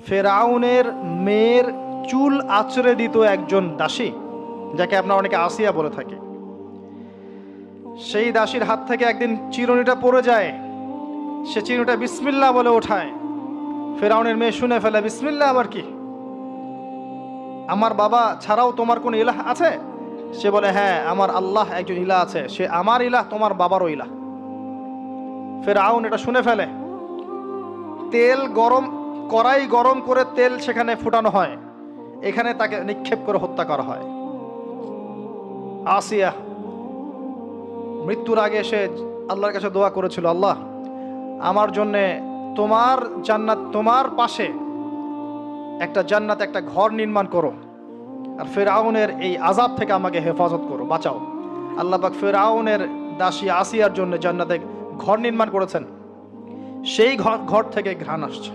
ফেরাউনের মেয়ের চুল আঁচড়ে দিত একজন দাসী, যাকে আপনারা অনেকে আসিয়া বলে থাকে। সেই দাসীর হাত থেকে একদিন চিরুনিটা পড়ে যায়। সে চিরুনিটা বিসমিল্লাহ বলে ওঠায়। ফেরাউনের মেয়ে শুনে ফেলে, বিসমিল্লাহ আবার কি? আমার বাবা ছাড়াও তোমার কোন ইলাহ আছে? সে বলে, হ্যাঁ, আমার আল্লাহ একজন ইলাহ আছে, সে আমার ইলাহ, তোমার বাবারও ইলাহ। ফেরাউন এটা শুনে ফেলে। তেল গরম, কড়াই গরম করে তেল সেখানে ফুটানো হয়, এখানে তাকে নিক্ষেপ করে হত্যা করা হয়। আসিয়া মৃত্যুর আগে সে আল্লাহর কাছে দোয়া করেছিল, আল্লাহ আমার জন্যে তোমার জান্নাত, তোমার পাশে একটা জান্নাত, একটা ঘর নির্মাণ করো, আর ফেরাউনের এই আযাব থেকে আমাকে হেফাজত করো, বাঁচাও। আল্লাহ পাক ফেরাউনের দাসী আসিয়ার জন্য জান্নাতে ঘর নির্মাণ করেছেন। সেই ঘর থেকে ঘ্রাণ আসছে।